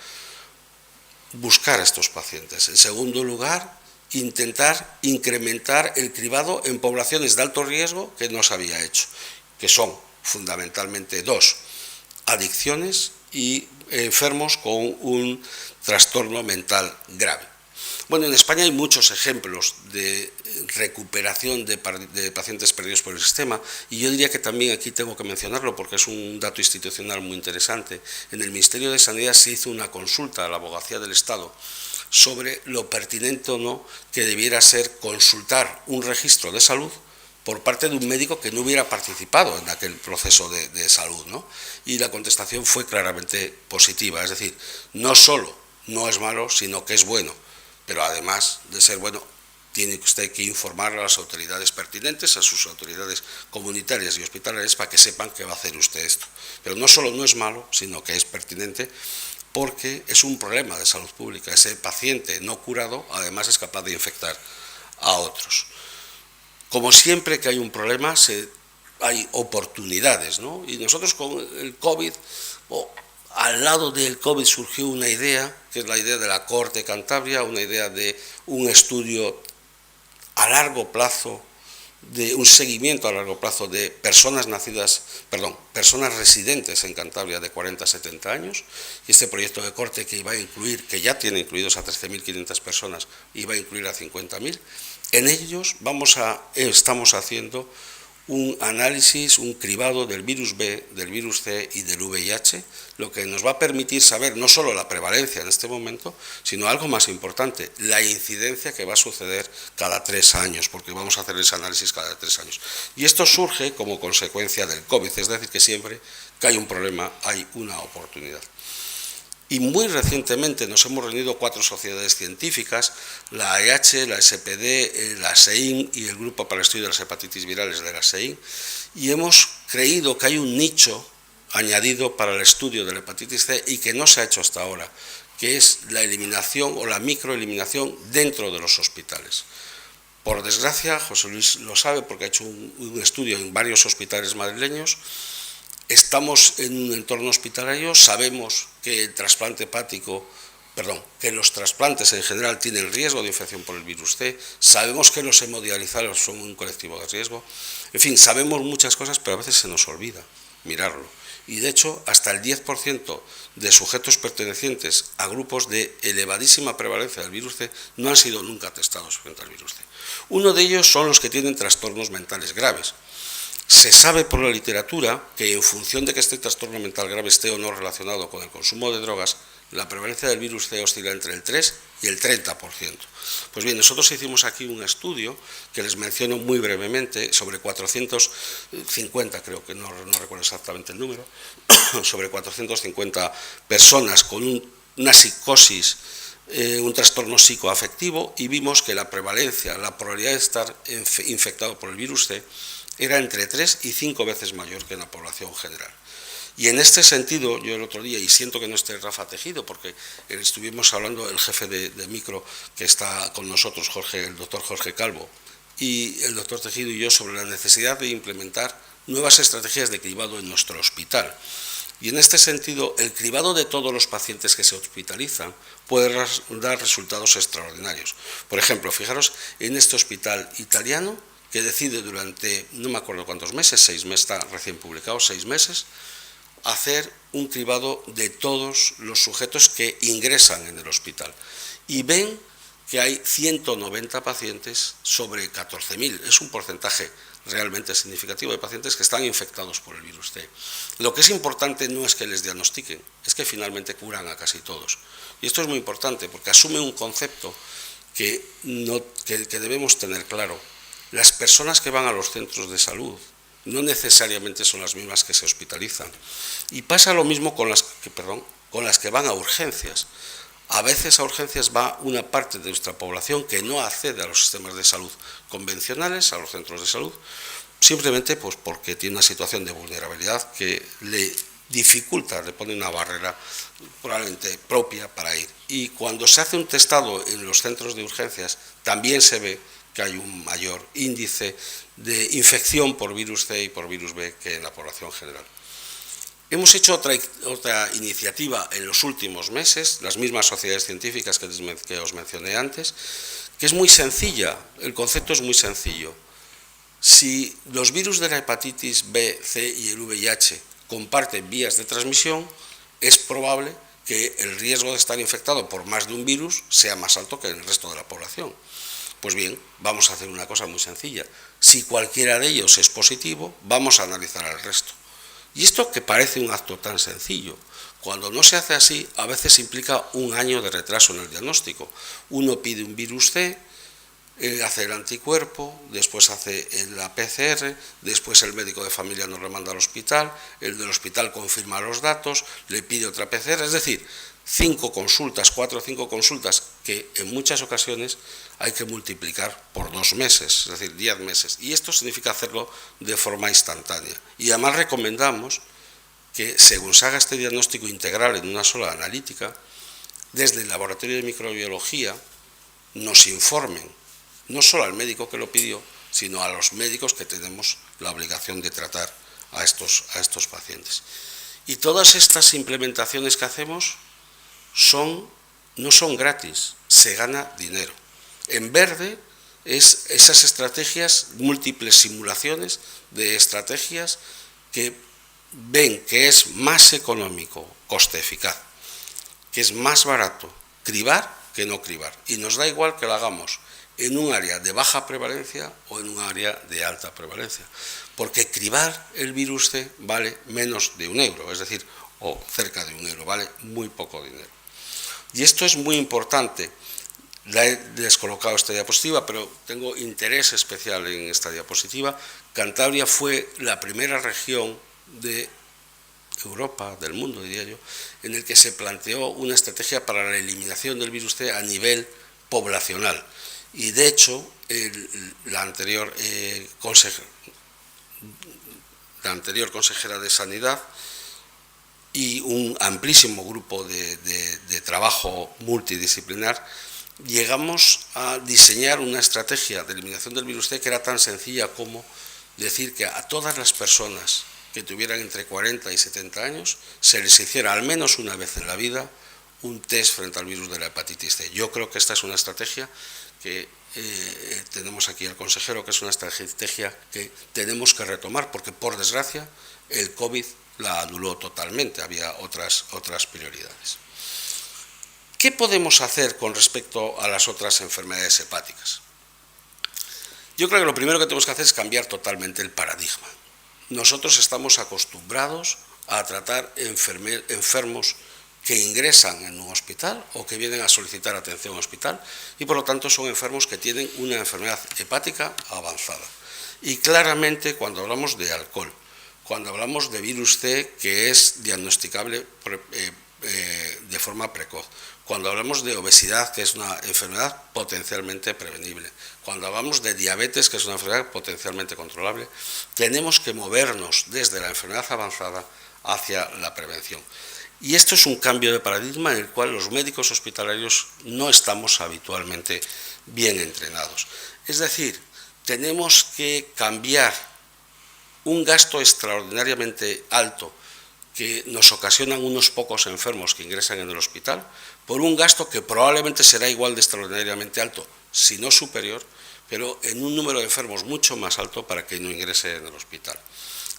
buscar a estos pacientes. En segundo lugar, intentar incrementar el cribado en poblaciones de alto riesgo que no se había hecho. que son fundamentalmente dos: adicciones y enfermos con un trastorno mental grave. Bueno, en España hay muchos ejemplos de recuperación de pacientes perdidos por el sistema, y yo diría que también aquí tengo que mencionarlo porque es un dato institucional muy interesante. En el Ministerio de Sanidad se hizo una consulta a la Abogacía del Estado sobre lo pertinente o no que debiera ser consultar un registro de salud por parte de un médico que no hubiera participado en aquel proceso de salud, ¿no? Y la contestación fue claramente positiva, es decir, no solo no es malo, sino que es bueno, pero además de ser bueno, tiene usted que informar a las autoridades pertinentes, a sus autoridades comunitarias y hospitalarias, para que sepan que va a hacer usted esto. Pero no solo no es malo, sino que es pertinente, porque es un problema de salud pública. Ese paciente no curado, además, es capaz de infectar a otros. Como siempre que hay un problema, hay oportunidades, ¿no? Y nosotros con el COVID, al lado del COVID surgió una idea, que es la idea de la Corte Cantabria, una idea de un estudio a largo plazo, de un seguimiento a largo plazo de personas residentes en Cantabria de 40 a 70 años, y este proyecto de corte que iba a incluir, que ya tiene incluidos a 13.500 personas, iba a incluir a 50.000, en ellos estamos haciendo un análisis, un cribado del virus B, del virus C y del VIH, lo que nos va a permitir saber no solo la prevalencia en este momento, sino algo más importante, la incidencia que va a suceder cada 3 años, porque vamos a hacer ese análisis cada 3 años. Y esto surge como consecuencia del COVID, es decir, que siempre que hay un problema hay una oportunidad. Y muy recientemente nos hemos reunido 4 sociedades científicas, la AEH, la SPD, la SEIN y el Grupo para el Estudio de las Hepatitis Virales de la SEIN, y hemos creído que hay un nicho añadido para el estudio de la hepatitis C y que no se ha hecho hasta ahora, que es la eliminación o la microeliminación dentro de los hospitales. Por desgracia, José Luis lo sabe porque ha hecho un estudio en varios hospitales madrileños. Estamos en un entorno hospitalario, sabemos que el trasplante hepático, que los trasplantes en general tienen riesgo de infección por el virus C, sabemos que los hemodializados son un colectivo de riesgo, en fin, sabemos muchas cosas, pero a veces se nos olvida mirarlo. Y de hecho, hasta el 10% de sujetos pertenecientes a grupos de elevadísima prevalencia del virus C no han sido nunca testados frente al virus C. Uno de ellos son los que tienen trastornos mentales graves. Se sabe por la literatura que en función de que este trastorno mental grave esté o no relacionado con el consumo de drogas, la prevalencia del virus C oscila entre el 3 y el 30%. Pues bien, nosotros hicimos aquí un estudio que les menciono muy brevemente sobre 450, creo que no recuerdo exactamente el número, sobre 450 personas con una psicosis, un trastorno psicoafectivo, y vimos que la prevalencia, la probabilidad de estar infectado por el virus C era entre 3 y 5 veces mayor que en la población general. Y en este sentido, yo el otro día, y siento que no esté Rafa Tejido, porque estuvimos hablando, el jefe de micro que está con nosotros, el doctor Jorge Calvo, y el doctor Tejido y yo, sobre la necesidad de implementar nuevas estrategias de cribado en nuestro hospital. Y en este sentido, el cribado de todos los pacientes que se hospitalizan puede dar resultados extraordinarios. Por ejemplo, fijaros en este hospital italiano, que decide durante, no me acuerdo cuántos meses, 6 meses, está recién publicado, 6 meses, hacer un cribado de todos los sujetos que ingresan en el hospital. Y ven que hay 190 pacientes sobre 14.000. Es un porcentaje realmente significativo de pacientes que están infectados por el virus C. Lo que es importante no es que les diagnostiquen, es que finalmente curan a casi todos. Y esto es muy importante porque asume un concepto que debemos tener claro. Las personas que van a los centros de salud no necesariamente son las mismas que se hospitalizan. Y pasa lo mismo con las que van a urgencias. A veces a urgencias va una parte de nuestra población que no accede a los sistemas de salud convencionales, a los centros de salud, simplemente pues porque tiene una situación de vulnerabilidad que le dificulta, le pone una barrera probablemente propia para ir. Y cuando se hace un testado en los centros de urgencias, también se ve que hay un mayor índice de infección por virus C y por virus B que en la población general. Hemos hecho otra iniciativa en los últimos meses, las mismas sociedades científicas que os mencioné antes, que es muy sencilla, el concepto es muy sencillo. Si los virus de la hepatitis B, C y el VIH comparten vías de transmisión, es probable que el riesgo de estar infectado por más de un virus sea más alto que en el resto de la población. Pues bien, vamos a hacer una cosa muy sencilla. Si cualquiera de ellos es positivo, vamos a analizar al resto. Y esto que parece un acto tan sencillo, cuando no se hace así, a veces implica un año de retraso en el diagnóstico. Uno pide un virus C, hace el anticuerpo, después hace la PCR, después el médico de familia nos lo manda al hospital, el del hospital confirma los datos, le pide otra PCR, es decir, 4 o 5 consultas que en muchas ocasiones hay que multiplicar por 2 meses, es decir, 10 meses. Y esto significa hacerlo de forma instantánea. Y además recomendamos que según se haga este diagnóstico integral en una sola analítica, desde el laboratorio de microbiología nos informen, no solo al médico que lo pidió, sino a los médicos que tenemos la obligación de tratar a estos pacientes. Y todas estas implementaciones que hacemos no son gratis, se gana dinero. En verde es esas estrategias, múltiples simulaciones de estrategias que ven que es más económico, coste eficaz, que es más barato cribar que no cribar. Y nos da igual que lo hagamos en un área de baja prevalencia o en un área de alta prevalencia, porque cribar el virus C vale menos de €1, es decir, o cerca de €1, vale muy poco dinero. Y esto es muy importante. La he descolocado esta diapositiva, pero tengo interés especial en esta diapositiva. Cantabria fue la primera región de Europa, del mundo, diría yo, en el que se planteó una estrategia para la eliminación del virus C a nivel poblacional. Y de hecho, la anterior consejera de Sanidad y un amplísimo grupo de trabajo multidisciplinar, llegamos a diseñar una estrategia de eliminación del virus C que era tan sencilla como decir que a todas las personas que tuvieran entre 40 y 70 años se les hiciera al menos una vez en la vida un test frente al virus de la hepatitis C. Yo creo que esta es una estrategia que tenemos aquí al consejero, que es una estrategia que tenemos que retomar, porque por desgracia el COVID la anuló totalmente, había otras prioridades. ¿Qué podemos hacer con respecto a las otras enfermedades hepáticas? Yo creo que lo primero que tenemos que hacer es cambiar totalmente el paradigma. Nosotros estamos acostumbrados a tratar enfermos que ingresan en un hospital o que vienen a solicitar atención hospital y por lo tanto son enfermos que tienen una enfermedad hepática avanzada. Y claramente cuando hablamos de alcohol, cuando hablamos de virus C que es diagnosticable de forma precoz, cuando hablamos de obesidad, que es una enfermedad potencialmente prevenible, cuando hablamos de diabetes, que es una enfermedad potencialmente controlable, tenemos que movernos desde la enfermedad avanzada hacia la prevención. Y esto es un cambio de paradigma en el cual los médicos hospitalarios no estamos habitualmente bien entrenados. Es decir, tenemos que cambiar un gasto extraordinariamente alto que nos ocasionan unos pocos enfermos que ingresan en el hospital, por un gasto que probablemente será igual de extraordinariamente alto, si no superior, pero en un número de enfermos mucho más alto para que no ingrese en el hospital.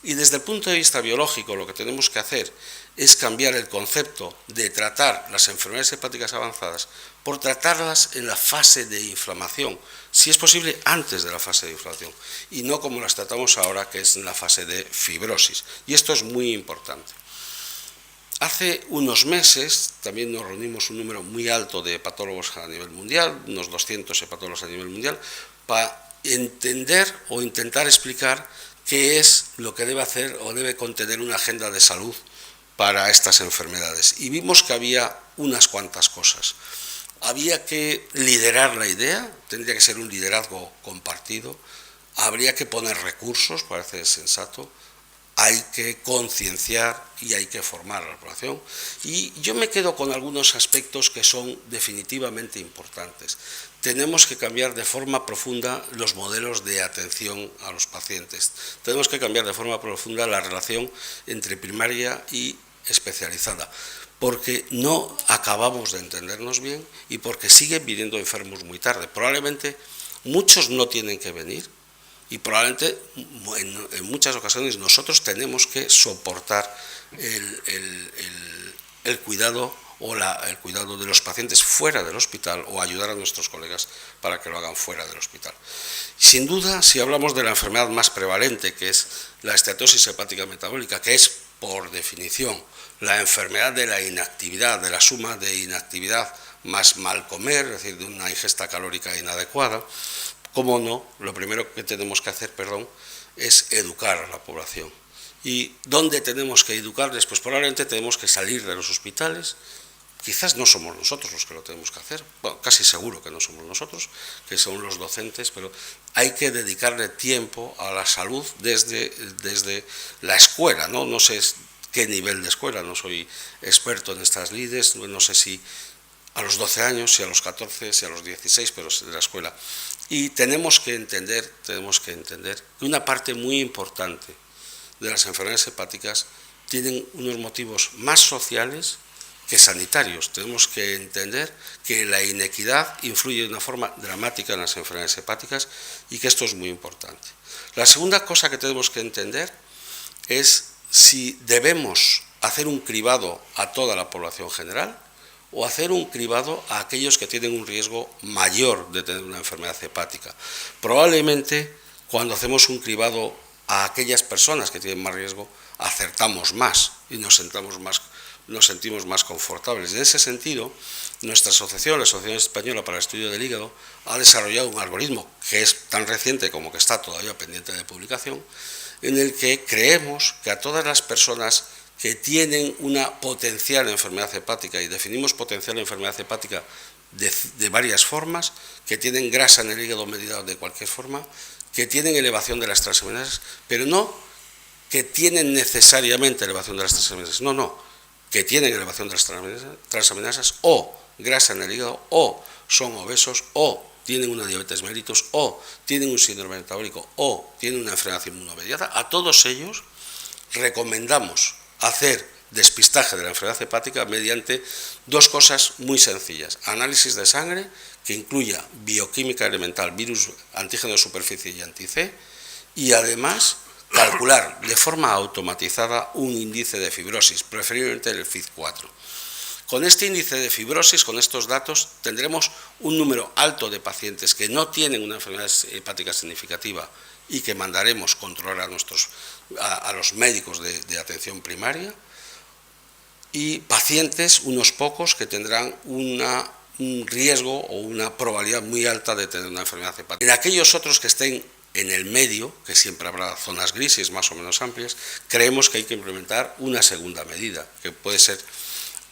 Y desde el punto de vista biológico lo que tenemos que hacer es cambiar el concepto de tratar las enfermedades hepáticas avanzadas por tratarlas en la fase de inflamación, si es posible antes de la fase de inflamación, y no como las tratamos ahora, que es en la fase de fibrosis. Y esto es muy importante. Hace unos meses también nos reunimos un número muy alto de hepatólogos a nivel mundial, unos 200 hepatólogos a nivel mundial, para entender o intentar explicar qué es lo que debe hacer o debe contener una agenda de salud para estas enfermedades. Y vimos que había unas cuantas cosas. Había que liderar la idea, tendría que ser un liderazgo compartido, habría que poner recursos, parece sensato, hay que concienciar y hay que formar a la población. Y yo me quedo con algunos aspectos que son definitivamente importantes. Tenemos que cambiar de forma profunda los modelos de atención a los pacientes. Tenemos que cambiar de forma profunda la relación entre primaria y especializada, porque no acabamos de entendernos bien y porque siguen viniendo enfermos muy tarde. Probablemente muchos no tienen que venir y probablemente en muchas ocasiones nosotros tenemos que soportar el cuidado el cuidado de los pacientes fuera del hospital o ayudar a nuestros colegas para que lo hagan fuera del hospital. Sin duda, si hablamos de la enfermedad más prevalente, que es la esteatosis hepática metabólica, que es por definición la enfermedad de la inactividad, de la suma de inactividad más mal comer, es decir, de una ingesta calórica inadecuada, cómo no, lo primero que tenemos que hacer, es educar a la población. ¿Y dónde tenemos que educarles? Pues probablemente tenemos que salir de los hospitales. Quizás no somos nosotros los que lo tenemos que hacer, bueno, casi seguro que no somos nosotros, que son los docentes, pero hay que dedicarle tiempo a la salud desde la escuela, ¿no? No sé qué nivel de escuela, no soy experto en estas lides, no sé si a los 12 años, si a los 14, si a los 16, pero de la escuela. Y tenemos que entender que una parte muy importante de las enfermedades hepáticas tienen unos motivos más sociales que sanitarios. Tenemos que entender que la inequidad influye de una forma dramática en las enfermedades hepáticas y que esto es muy importante. La segunda cosa que tenemos que entender es si debemos hacer un cribado a toda la población general o hacer un cribado a aquellos que tienen un riesgo mayor de tener una enfermedad hepática. Probablemente cuando hacemos un cribado a aquellas personas que tienen más riesgo, acertamos más y nos sentimos más confortables. En ese sentido, nuestra asociación, la Asociación Española para el Estudio del Hígado, ha desarrollado un algoritmo que es tan reciente como que está todavía pendiente de publicación, en el que creemos que a todas las personas que tienen una potencial enfermedad hepática, y definimos potencial enfermedad hepática de varias formas, que tienen grasa en el hígado medida de cualquier forma, que tienen elevación de las transaminasas, pero no que tienen necesariamente elevación de las transaminasas, no, que tienen elevación de las transaminasas o grasa en el hígado o son obesos o tienen una diabetes mellitus o tienen un síndrome metabólico o tienen una enfermedad inmunomediada. A todos ellos recomendamos hacer despistaje de la enfermedad hepática mediante dos cosas muy sencillas: análisis de sangre que incluya bioquímica elemental, virus, antígeno de superficie y anti-C, y además calcular de forma automatizada un índice de fibrosis, preferiblemente el FID4. Con este índice de fibrosis, con estos datos, tendremos un número alto de pacientes que no tienen una enfermedad hepática significativa y que mandaremos controlar a los médicos de atención primaria, y pacientes, unos pocos, que tendrán un riesgo o una probabilidad muy alta de tener una enfermedad hepática. En aquellos otros que estén en el medio, que siempre habrá zonas grises más o menos amplias, creemos que hay que implementar una segunda medida, que puede ser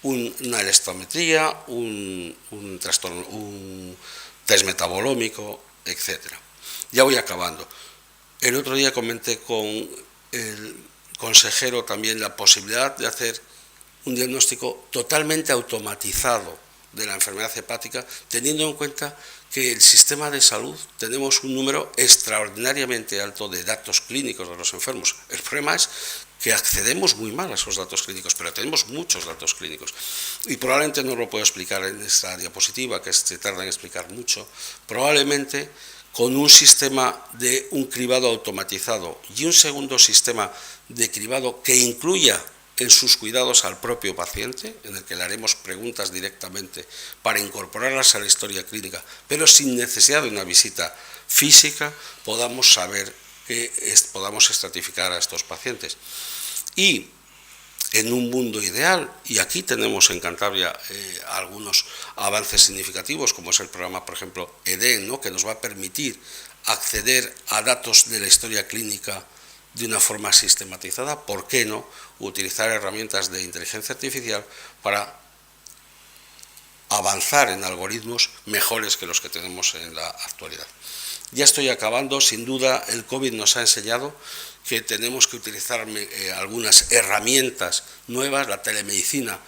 una electrometría, un test metabolómico, etc. Ya voy acabando. El otro día comenté con el consejero también la posibilidad de hacer un diagnóstico totalmente automatizado de la enfermedad hepática, teniendo en cuenta que el sistema de salud tenemos un número extraordinariamente alto de datos clínicos de los enfermos. El problema es que accedemos muy mal a esos datos clínicos, pero tenemos muchos datos clínicos. Y probablemente no lo puedo explicar en esta diapositiva, que se tarda en explicar mucho. Probablemente con un sistema de un cribado automatizado y un segundo sistema de cribado que incluya en sus cuidados al propio paciente, en el que le haremos preguntas directamente para incorporarlas a la historia clínica, pero sin necesidad de una visita física, podamos estratificar a estos pacientes. Y en un mundo ideal, y aquí tenemos en Cantabria algunos avances significativos, como es el programa, por ejemplo, EDEN, ¿no?, que nos va a permitir acceder a datos de la historia clínica de una forma sistematizada. ¿Por qué no utilizar herramientas de inteligencia artificial para avanzar en algoritmos mejores que los que tenemos en la actualidad? Ya estoy acabando. Sin duda, el COVID nos ha enseñado que tenemos que utilizar algunas herramientas nuevas. La telemedicina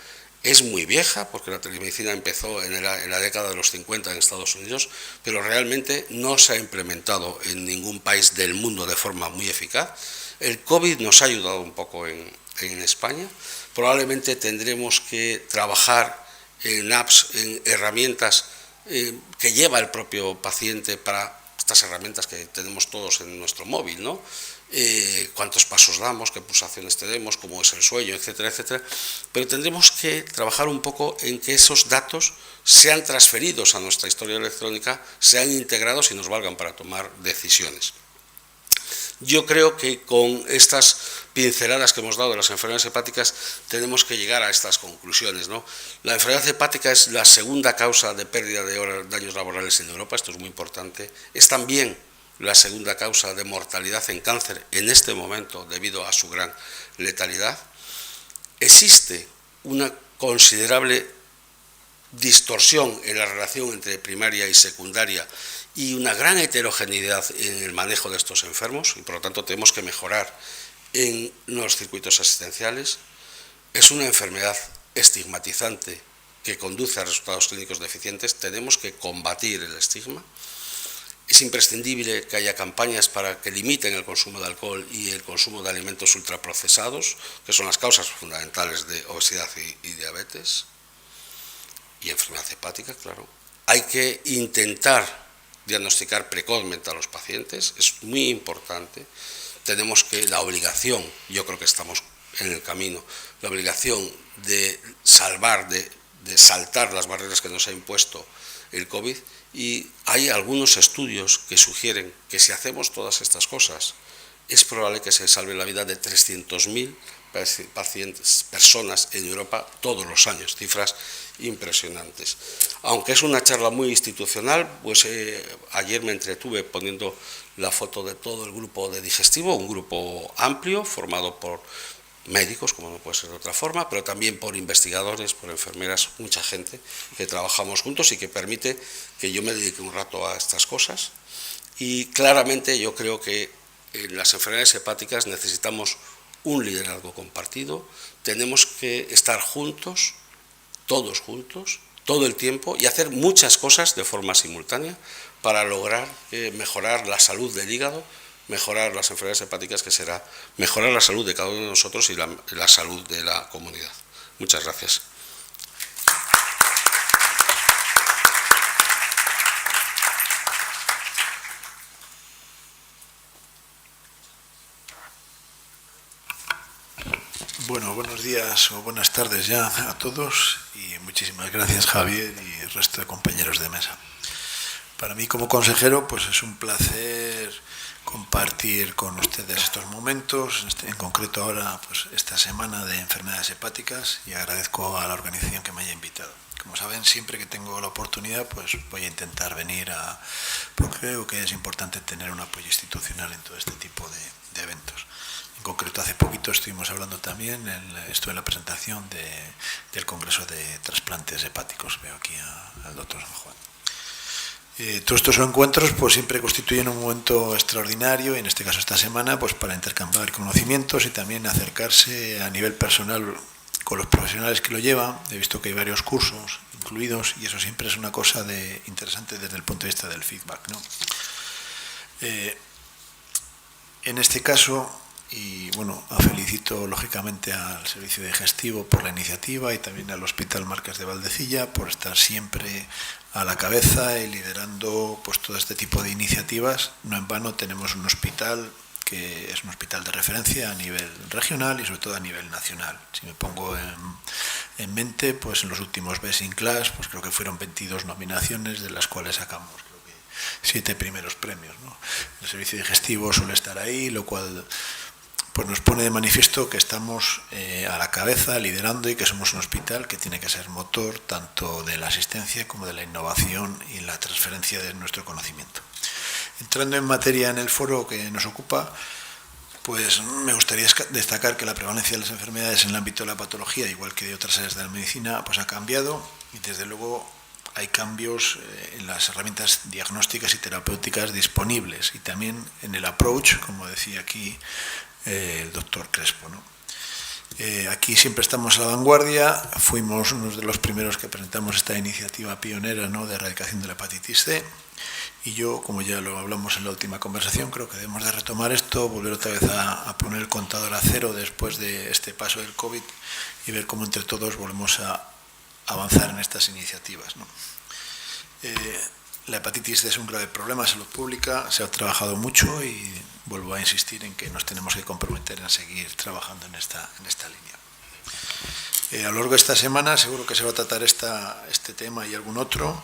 es muy vieja, porque la telemedicina empezó en la década de los 50 en Estados Unidos, pero realmente no se ha implementado en ningún país del mundo de forma muy eficaz. El COVID nos ha ayudado un poco en España. Probablemente tendremos que trabajar en apps, en herramientas que lleva el propio paciente para estas herramientas que tenemos todos en nuestro móvil, ¿no? Cuántos pasos damos, qué pulsaciones tenemos, cómo es el sueño, etcétera, etcétera. Pero tendremos que trabajar un poco en que esos datos sean transferidos a nuestra historia electrónica, sean integrados y nos valgan para tomar decisiones. Yo creo que con estas pinceladas que hemos dado de las enfermedades hepáticas tenemos que llegar a estas conclusiones, ¿no? La enfermedad hepática es la segunda causa de pérdida de daños laborales en Europa, esto es muy importante. Es también la segunda causa de mortalidad en cáncer en este momento debido a su gran letalidad. Existe una considerable distorsión en la relación entre primaria y secundaria y una gran heterogeneidad en el manejo de estos enfermos, y por lo tanto tenemos que mejorar en los circuitos asistenciales. Es una enfermedad estigmatizante que conduce a resultados clínicos deficientes, tenemos que combatir el estigma. Es imprescindible que haya campañas para que limiten el consumo de alcohol y el consumo de alimentos ultraprocesados, que son las causas fundamentales de obesidad y diabetes, y enfermedad hepática, claro. Hay que intentar diagnosticar precozmente a los pacientes, es muy importante. Tenemos que la obligación, yo creo que estamos en el camino, la obligación de salvar, de saltar las barreras que nos ha impuesto el COVID, y hay algunos estudios que sugieren que si hacemos todas estas cosas es probable que se salve la vida de 300.000 personas en Europa todos los años, cifras impresionantes. Aunque es una charla muy institucional, pues ayer me entretuve poniendo la foto de todo el grupo de digestivo, un grupo amplio formado por médicos, como no puede ser de otra forma, pero también por investigadores, por enfermeras, mucha gente que trabajamos juntos y que permite que yo me dedique un rato a estas cosas. Y claramente yo creo que en las enfermedades hepáticas necesitamos un liderazgo compartido, tenemos que estar juntos, todos juntos, todo el tiempo, y hacer muchas cosas de forma simultánea para lograr mejorar la salud del hígado, mejorar las enfermedades hepáticas, que será mejorar la salud de cada uno de nosotros y la salud de la comunidad. Muchas gracias. Bueno, buenos días o buenas tardes ya a todos y muchísimas gracias, Javier y el resto de compañeros de mesa. Para mí como consejero pues es un placer compartir con ustedes estos momentos, en concreto ahora pues esta semana de enfermedades hepáticas, y agradezco a la organización que me haya invitado. Como saben, siempre que tengo la oportunidad pues voy a intentar venir porque creo que es importante tener un apoyo institucional en todo este tipo de eventos. En concreto, hace poquito estuvimos hablando también, estuve en la presentación del Congreso de Trasplantes Hepáticos. Veo aquí al doctor San Juan. Todos estos encuentros pues siempre constituyen un momento extraordinario, y en este caso esta semana, pues para intercambiar conocimientos y también acercarse a nivel personal con los profesionales que lo llevan. He visto que hay varios cursos incluidos y eso siempre es una cosa interesante desde el punto de vista del feedback, ¿no? En este caso, y bueno, felicito lógicamente al servicio digestivo por la iniciativa y también al Hospital Marqués de Valdecilla por estar siempre a la cabeza y liderando pues todo este tipo de iniciativas. No en vano tenemos un hospital que es un hospital de referencia a nivel regional y sobre todo a nivel nacional. Si me pongo en mente, pues en los últimos Best in Class, pues creo que fueron 22 nominaciones, de las cuales sacamos 7 primeros premios, ¿no? El servicio digestivo suele estar ahí, lo cual pues nos pone de manifiesto que estamos a la cabeza, liderando, y que somos un hospital que tiene que ser motor tanto de la asistencia como de la innovación y la transferencia de nuestro conocimiento. Entrando en materia en el foro que nos ocupa, pues me gustaría destacar que la prevalencia de las enfermedades en el ámbito de la patología, igual que de otras áreas de la medicina, pues ha cambiado, y desde luego hay cambios en las herramientas diagnósticas y terapéuticas disponibles, y también en el approach, como decía aquí el doctor Crespo, ¿no? Aquí siempre estamos a la vanguardia. Fuimos unos de los primeros que presentamos esta iniciativa pionera, ¿no?, de erradicación de la hepatitis C, y yo, como ya lo hablamos en la última conversación, creo que debemos de retomar esto, volver otra vez a poner el contador a cero después de este paso del COVID y ver cómo entre todos volvemos a avanzar en estas iniciativas, ¿no? La hepatitis C es un grave problema de salud pública, se ha trabajado mucho y vuelvo a insistir en que nos tenemos que comprometer en seguir trabajando en esta línea. A lo largo de esta semana seguro que se va a tratar este tema y algún otro.